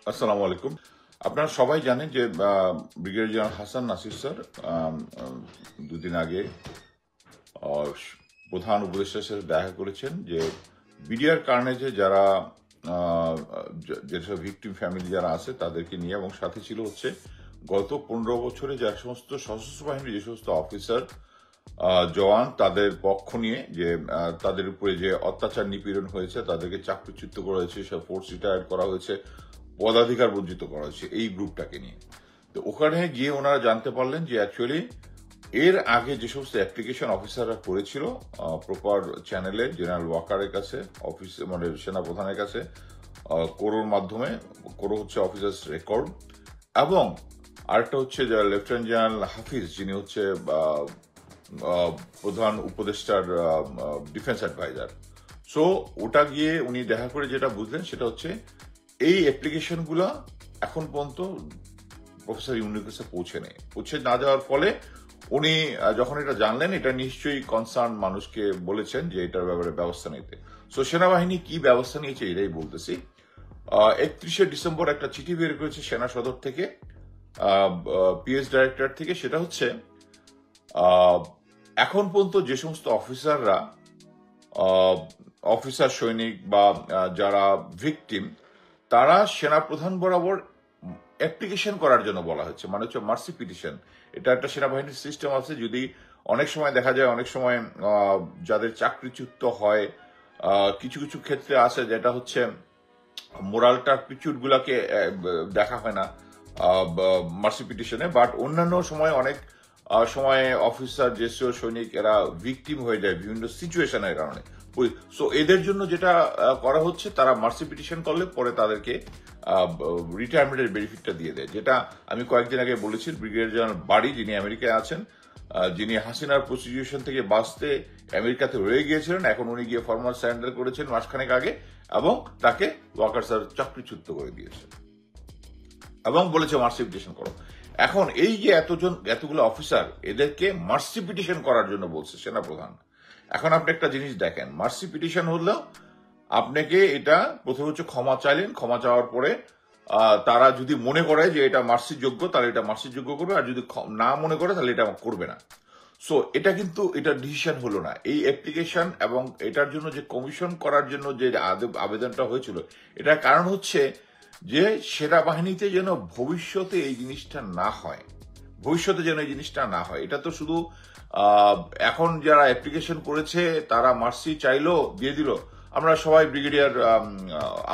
আসসালামু আলাইকুম। আপনারা সবাই জানেন যে brigadier general Hasan Nasir sir দুদিন আগে প্রধান উপদেষ্টার সাথে দেখা করেছেন যে বিডিআর কার্নেজে যারা যেসব ভিকটিম ফ্যামিলি যারা আছে তাদেরকে নিয়ে, এবং সাথে ছিল হচ্ছে গত 15 বছরে যে সমস্ত সশস্ত্র বাহিনীর যে সমস্ত অফিসার জওয়ান তাদের পক্ষ নিয়ে যে তাদের উপরে যে অত্যাচার নিপীড়ন হয়েছে, তাদেরকে চাকরিচ্যুত করা হয়েছে, সব ফোর্স রিটায়ার করা হয়েছে, পদাধিকার বঞ্চিত করা হয়েছে, এই গ্রুপটাকে নিয়ে। তো ওখানে গিয়ে ওনারা জানতে পারলেন যে অ্যাকচুয়ালি এর আগে যে সমস্ত অ্যাপ্লিকেশন অফিসাররা করেছিল প্রপার চ্যানেলে জেনারেল ওয়াকারের কাছে, অফিস মানে সেনা প্রধানের কাছে, কোরোর মাধ্যমে, কোরো হচ্ছে অফিসার্স রেকর্ড, এবং আরেকটা হচ্ছে লেফটেন্যান্ট জেনারেল হাফিজ, যিনি হচ্ছে প্রধান উপদেষ্টার ডিফেন্স অ্যাডভাইজার। সো ওটা গিয়ে উনি দেখা করে যেটা বুঝলেন সেটা হচ্ছে এই অ্যাপ্লিকেশনগুলো এখন পর্যন্ত প্রফেসর ইউনুসের কাছে পৌঁছে না যাওয়ার ফলে উনি যখন এটা জানলেন, এটা নিশ্চয়ই কনসার্ন মানুষকে বলেছেন যে এটার ব্যাপারে ব্যবস্থা নিতে। সো সেনাবাহিনী কি ব্যবস্থা নিয়েছে এটাই বলতেছি। 31শে ডিসেম্বর একটা চিঠি বের করেছে সেনা সদর থেকে, পিএস ডাইরেক্টর থেকে। সেটা হচ্ছে এখন পর্যন্ত যে সমস্ত অফিসাররা, অফিসার সৈনিক বা যারা ভিকটিম, তারা সেনাপ্রধান বরাবর অ্যাপ্লিকেশন করার জন্য বলা হচ্ছে, মানে হচ্ছে মার্সি পিটিশন। এটা একটা সেনাবাহিনীর সিস্টেম আছে। যদি অনেক সময় দেখা যায়, অনেক সময় যাদের চাকরিচ্যুত হয়, কিছু কিছু ক্ষেত্রে আছে যেটা হচ্ছে মোরাল টার্পিটিউড গুলাকে দেখা হয় না মার্সি পিটিশনে, বাট অন্যান্য সময় অনেক সময় অফিসার, জেসিও, সৈনিক এরা ভিকটিম হয়ে যায় বিভিন্ন সিচুয়েশনের কারণে। সো এদের জন্য যেটা করা হচ্ছে, তারা মার্সি পিটিশন করলে পরে তাদেরকে রিটায়ারমেন্টের বেনিফিটটা দিয়ে দেয়। যেটা আমি কয়েকদিন আগে বলেছি, ব্রিগেডিয়ার জেনারেল বাড়ি, যিনি আমেরিকায় আছেন, যিনি হাসিনার প্রসিকিউশন থেকে বাঁচতে আমেরিকাতে রয়ে গিয়েছিলেন, এখন উনি গিয়ে ফর্মাল সারেন্ডার করেছেন মাসখানেক আগে, এবং তাকে ওয়াকার স্যার চাকরিচ্যুত করে দিয়েছে এবং বলেছে মার্সি পিটিশন করো। এখন এই যে এতগুলো অফিসার, এদেরকে মার্সি পিটিশন করার জন্য বলছে সেনাপ্রধান। এখন আপনি একটা জিনিস দেখেন, মার্সি পিটিশন হলেও আপনাকে এটা প্রথমে হচ্ছে ক্ষমা চাইলেন, ক্ষমা চাওয়ার পরে তারা যদি মনে করে যে এটা মার্সির যোগ্য, তাহলে এটা মার্সির যোগ্য করবে, আর যদি না মনে করে তাহলে এটা করবে না। সো এটা কিন্তু এটা ডিসিশন হলো না, এই অ্যাপ্লিকেশন এবং এটার জন্য যে কমিশন করার জন্য যে আবেদনটা হয়েছিল, এটার কারণ হচ্ছে যে সেনাবাহিনীতে যেন ভবিষ্যতে এই জিনিসটা না হয়, ভবিষ্যতে যেন এই জিনিসটা না হয়। এটা তো শুধু এখন যারা অ্যাপ্লিকেশন করেছে তারা মার্সি চাইলো, দিয়ে দিল। আমরা সবাই ব্রিগেডিয়ার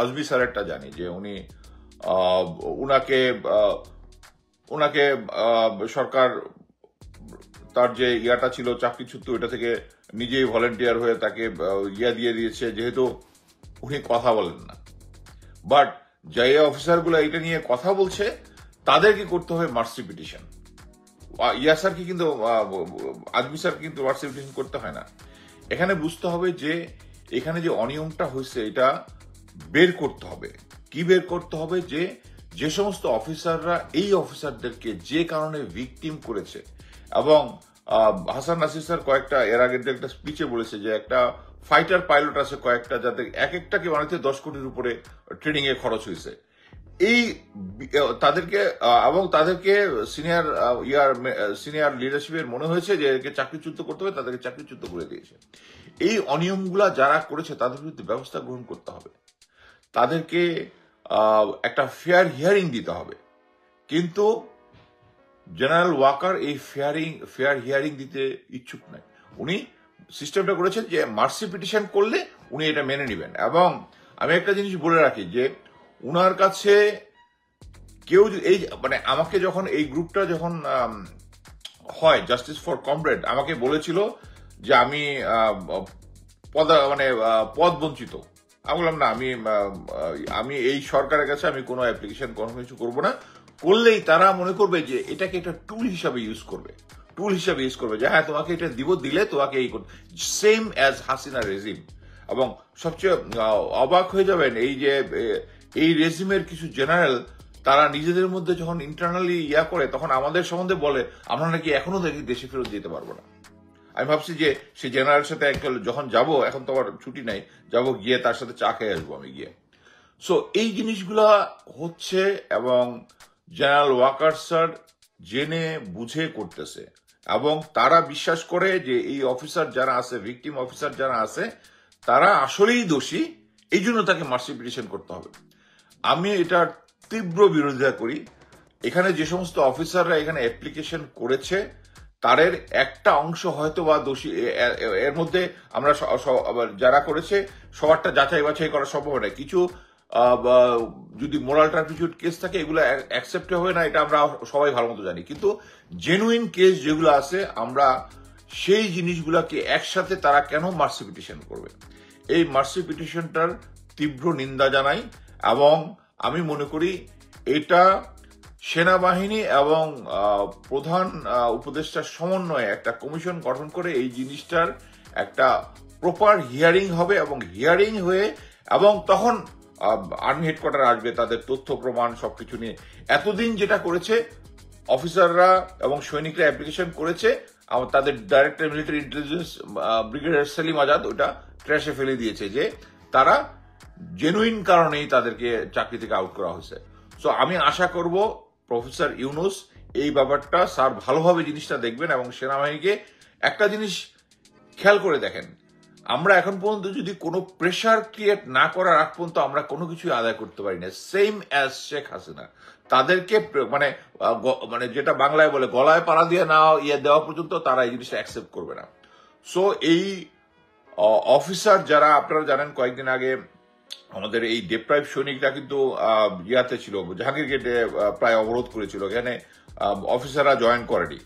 আজমি স্যারেরটা জানি যে উনি উনাকে উনাকে সরকার তার যে ইয়াটা ছিল চাকরিচ্যুত, এটা থেকে নিজেই ভলেন্টিয়ার হয়ে তাকে ইয়া দিয়ে দিয়েছে, যেহেতু উনি কথা বলেন না। বাট যে অফিসারগুলো এটা নিয়ে কথা বলছে তাদেরকে করতে হবে মার্সি পিটিশন। ইয়া স্যারকে কিন্তু, আজমি স্যার কিন্তু মার্সি পিটিশন করতে হয় না। এখানে বুঝতে হবে যে এখানে যে অনিয়মটা হয়েছে এটা বের করতে হবে। কি বের করতে হবে? যে সমস্ত অফিসাররা এই অফিসারদেরকে যে কারণে ভিকটিম করেছে, এবং হাসান নাসির স্যার কয়েকটা এর আগের একটা স্পিচে বলেছে যে একটা ফাইটার পাইলট আছে কয়েকটা, যাতে এক একটাকে বানাতে 10 কোটির উপরে ট্রেনিং এ খরচ হয়েছে। এই তাদেরকে এবং তাদেরকে সিনিয়র লিডারশিপের মনে হয়েছে যে একে চাকরিচ্যুত করতে হবে, তাদেরকে চাকরিচ্যুত করে দিয়েছে। এই অনিয়মগুলা যারা করেছে তাদের বিরুদ্ধে ব্যবস্থা গ্রহণ করতে হবে, তাদেরকে একটা ফেয়ার হিয়ারিং দিতে হবে। কিন্তু জেনারেল ওয়াকার এই ফেয়ার হিয়ারিং দিতে ইচ্ছুক নয়। উনি সিস্টেমটা করেছেন যে মার্সি পিটিশন করলে উনি এটা মেনে নেবেন। এবং আমি একটা জিনিস বলে রাখি যে উনার কাছে কেউ এই মানে আমাকে যখন এই গ্রুপটা যখন হয় জাস্টিস ফর কমরেড, আমাকে বলেছিল যে আমি পদ বঞ্চিত। আমি বললাম না, আমি এই সরকারের কাছে আমি কোনো অ্যাপ্লিকেশন কোনো কিছু করবো না। করলেই তারা মনে করবে যে এটাকে একটা টুল হিসাবে ইউজ করবে, যে হ্যাঁ তোমাকে এটা দিলে তোমাকে এই করতে, সেম অ্যাজ হাসিনা রেজিম। এবং সবচেয়ে অবাক হয়ে যাবেন, এই যে এই রেজিমের কিছু জেনারেল, তারা নিজেদের মধ্যে যখন ইন্টারনালি ইয়া করে তখন আমাদের সম্বন্ধে বলে আমরা নাকি এখনো দেখি দেশে ফেরত যেতে পারবো না। আমি ভাবছি যে সেই জেনারেল সাথে যখন যাব, এখন তো আমার ছুটি নাই, যাবো, গিয়ে তার সাথে চা খেয়ে আসবো আমি গিয়ে। সো এই জিনিসগুলা হচ্ছে, এবং জেনারেল ওয়াকার স্যার জেনে বুঝে করতেছে, এবং তারা বিশ্বাস করে যে এই অফিসার যারা আছে, ভিকটিম অফিসার যারা আছে, তারা আসলেই দোষী, এই জন্য তাকে মার্সি পিটিশন করতে হবে। আমি এটার তীব্র বিরোধিতা করি। এখানে যে সমস্ত অফিসাররা এখানে অ্যাপ্লিকেশন করেছে, তাদের একটা অংশ হয়তো বা দোষী, এর মধ্যে আমরা যারা করেছে সবারটা যাচাই বাছাই করা সম্ভব নয়। কিছু যদি মোরাল টার্পিটিউড কেস থাকে, এগুলো অ্যাকসেপ্ট হবে না, এটা আমরা সবাই ভালো মতো জানি। কিন্তু জেনুইন কেস যেগুলো আছে, আমরা সেই জিনিসগুলোকে একসাথে তারা কেন মার্সি পিটিশন করবে, এই মার্সি পিটিশনটার তীব্র নিন্দা জানাই। এবং আমি মনে করি এটা সেনাবাহিনী এবং প্রধান উপদেষ্টার সমন্বয়ে একটা কমিশন গঠন করে এই জিনিসটার একটা প্রপার হিয়ারিং হবে, এবং হিয়ারিং হয়ে এবং তখন আর্মি হেডকোয়ার্টার আসবে তাদের তথ্য প্রমাণ সবকিছু নিয়ে। এতদিন যেটা করেছে অফিসাররা এবং সৈনিকরা অ্যাপ্লিকেশন করেছে, তাদের director military intelligence brigadier Salim Azad ওটা ট্র্যাশে ফেলে দিয়েছে যে তারা জেনুইন কারণেই তাদেরকে চাকরি থেকে আউট করা হয়েছে। সো আমি আশা করব প্রফেসর ইউনুস এই ব্যাপারটা স্যার ভালোভাবে জিনিসটা দেখবেন, এবং সেনাবাহিনীকে একটা জিনিস খেয়াল করে দেখেন, আমরা এখন পর্যন্ত যদি কোনো প্রেশার ক্রিয়েট না করার আগ পর্যন্ত আমরা কোনো কিছুই আদায় করতে পারি না। সেম অ্যাজ শেখ হাসিনা, তাদেরকে মানে মানে যেটা বাংলায় বলে গলায় পাড়া দিয়ে না দেওয়া পর্যন্ত তারা এই জিনিসটা অ্যাকসেপ্ট করবে না। সো এই অফিসার যারা, আপনারা জানেন কয়েকদিন আগে আমাদের এই ডিপ্রাইভ সৈনিকরা কিন্তু ইয়াতে ছিল, জাহাঙ্গীর গেটে প্রায় অবরোধ করেছিল, এখানে অফিসাররা জয়েন করেনি,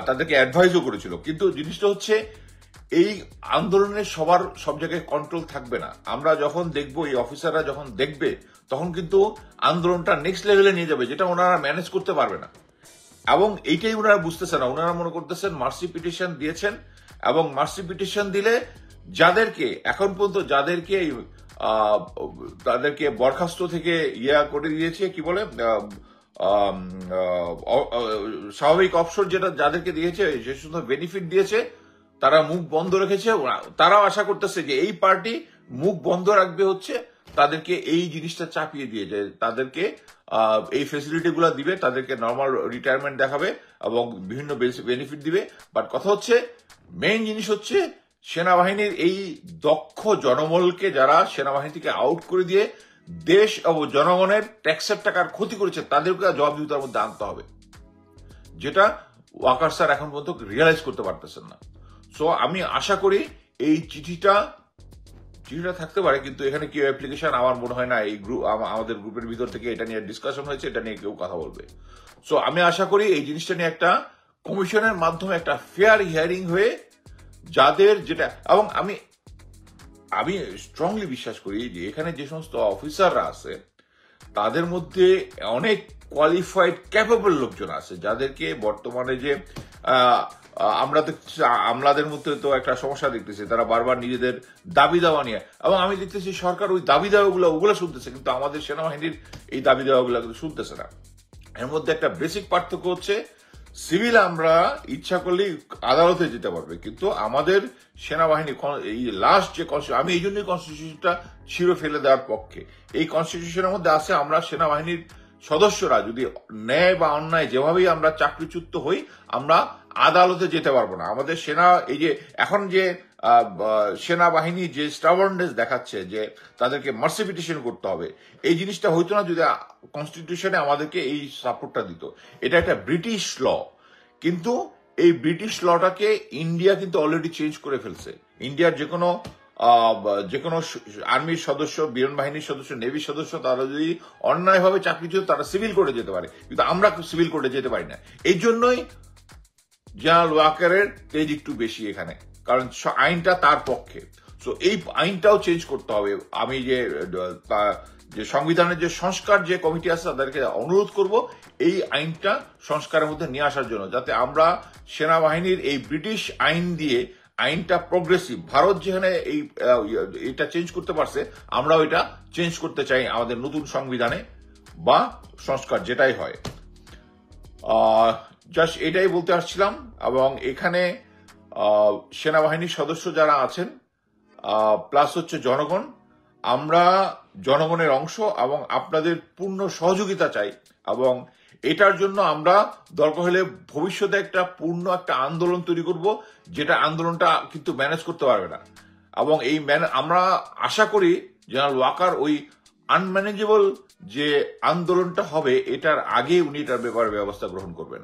তাদেরকে অ্যাডভাইসও করেছিল। কিন্তু জিনিসটা হচ্ছে এই আন্দোলনের সব জায়গায় কন্ট্রোল থাকবে না। আমরা যখন দেখবো, এই অফিসাররা যখন দেখবে, তখন কিন্তু আন্দোলনটা নেক্সট লেভেলে নিয়ে যাবে, যেটা ওনারা ম্যানেজ করতে পারবে না। এবং এইটাই ওনারা বুঝতেছেন না, ওনারা মনে করতেছেন মার্সি পিটিশন দিয়েছেন, এবং মার্সি পিটিশন দিলে যাদেরকে এখন পর্যন্ত তাদেরকে বরখাস্ত থেকে করে দিয়েছে, কি বলে স্বাভাবিক অবসর যেটা যাদেরকে দিয়েছে, যে সমস্ত বেনিফিট দিয়েছে, তারা মুখ বন্ধ রেখেছে। তারাও আশা করতেছে যে এই পার্টি মুখ বন্ধ রাখবে, হচ্ছে তাদেরকে এই জিনিসটা চাপিয়ে দিয়ে, যে তাদেরকে এই ফেসিলিটি গুলা দিবে, তাদেরকে নর্মাল রিটায়ারমেন্ট দেখাবে এবং বিভিন্ন বেনিফিট দিবে। বাট কথা হচ্ছে, মেইন জিনিস হচ্ছে সেনাবাহিনীর এই দক্ষ জনবলকে যারা সেনাবাহিনী থেকে আউট করে দিয়ে দেশ ও জনগণের ট্যাক্সের টাকার ক্ষতি করেছে, তাদেরকে জবাবদিহিতার মধ্যে আনতে হবে, যেটা ওয়াকার স্যার এখন পর্যন্ত রিয়েলাইজ করতে পারতেছেন না। সো আমি আশা করি এই চিঠিটা থাকতে পারে, কিন্তু এখানে কি অ্যাপ্লিকেশন আমার মনে হয় না এই আমাদের গ্রুপের ভিতর থেকে এটা নিয়ে ডিসকাশন হয়েছে, এটা নিয়ে কেউ কথা বলবে। সো আমি আশা করি এই জিনিসটা নিয়ে একটা কমিশনের মাধ্যমে একটা ফেয়ার হিয়ারিং হয়ে যাদের যেটা, এবং আমি স্ট্রংলি বিশ্বাস করি যে এখানে যে সমস্ত অফিসাররা আছে তাদের মধ্যে অনেক কোয়ালিফাইড ক্যাপেবল লোকজন আছে, যাদেরকে বর্তমানে যে আমরা দেখতেছি, আমলাদের মধ্যে তো একটা সমস্যা দেখতেছি, তারা বারবার নিজেদের দাবি দাওয়া নিয়ে, এবং আমি দেখতেছি সরকার ওই দাবি দাওয়াগুলো ওগুলো শুনতেছে, কিন্তু আমাদের সেনাবাহিনীর এই দাবি দাওয়াগুলো কিন্তু শুনতেছে না। এর মধ্যে একটা বেসিক পার্থক্য হচ্ছে, সিভিল আমরা ইচ্ছা করলেই আদালতে যেতে পারবে, কিন্তু আমাদের সেনাবাহিনী এই লাস্ট যে কনস্টিটিউশন, আমি এই জন্যই কনস্টিটিউশনটা ছিঁড়ে ফেলে দেওয়ার পক্ষে। এই কনস্টিটিউশনের মধ্যে আছে আমরা সেনাবাহিনীর সদস্যরা যদি ন্যায় বা অন্যায় যেভাবেই আমরা চাকরিচ্যুত হই, আমরা আদালতে যেতে পারবো না। আমাদের সেনা এই যে এখন যে সেনাবাহিনী যে স্টাবার্ননেস দেখাচ্ছে যে তাদেরকে মার্সি পিটিশন করতে হবে, এই জিনিসটা হইতো না যদি কনস্টিটিউশনে আমাদেরকে এই সাপোর্টটা দিত। এটা একটা ব্রিটিশ ল, কিন্তু এই ব্রিটিশ লটাকে ইন্ডিয়া কিন্তু অলরেডি চেঞ্জ করে ফেলছে। ইন্ডিয়ার যে কোনো আর্মির সদস্য, বিমান বাহিনীর সদস্য, নেভির সদস্য, তারা যদি অন্যায়ভাবে চাকরিচ্যুত, তারা সিভিল কোর্টে যেতে পারে, কিন্তু আমরা সিভিল কোর্টে যেতে পারি না। এই জন্যই জেনারেল ওয়াকারের তেজ একটু বেশি এখানে, কারণ আইনটা তার পক্ষে। সো এই আইনটাও চেঞ্জ করতে হবে। আমি যে সংবিধানের যে সংস্কার যে কমিটি আছে, তাদেরকে অনুরোধ করব এই আইনটা সংস্কারের মধ্যে নিয়ে আসার জন্য, যাতে আমরা সেনাবাহিনীর এই ব্রিটিশ আইন দিয়ে আইনটা প্রগ্রেসিভ, ভারত যেখানে এটা চেঞ্জ করতে পারছে, আমরাও এটা চেঞ্জ করতে চাই আমাদের নতুন সংবিধানে বা সংস্কার যেটাই হয়। জাস্ট এটাই বলতে আসছিলাম। এবং এখানে সেনাবাহিনীর সদস্য যারা আছেন, প্লাস হচ্ছে জনগণ, আমরা জনগণের অংশ এবং আপনাদের পূর্ণ সহযোগিতা চাই, এবং এটার জন্য আমরা দরকার হলে ভবিষ্যতে একটা আন্দোলন তৈরি করব, যেটা আন্দোলনটা কিন্তু ম্যানেজ করতে পারবে না। এবং আমরা আশা করি জেনারেল ওয়াকার ওই আনম্যানেজেবল যে আন্দোলনটা হবে এটার আগে উনি এটার ব্যাপারে ব্যবস্থা গ্রহণ করবেন।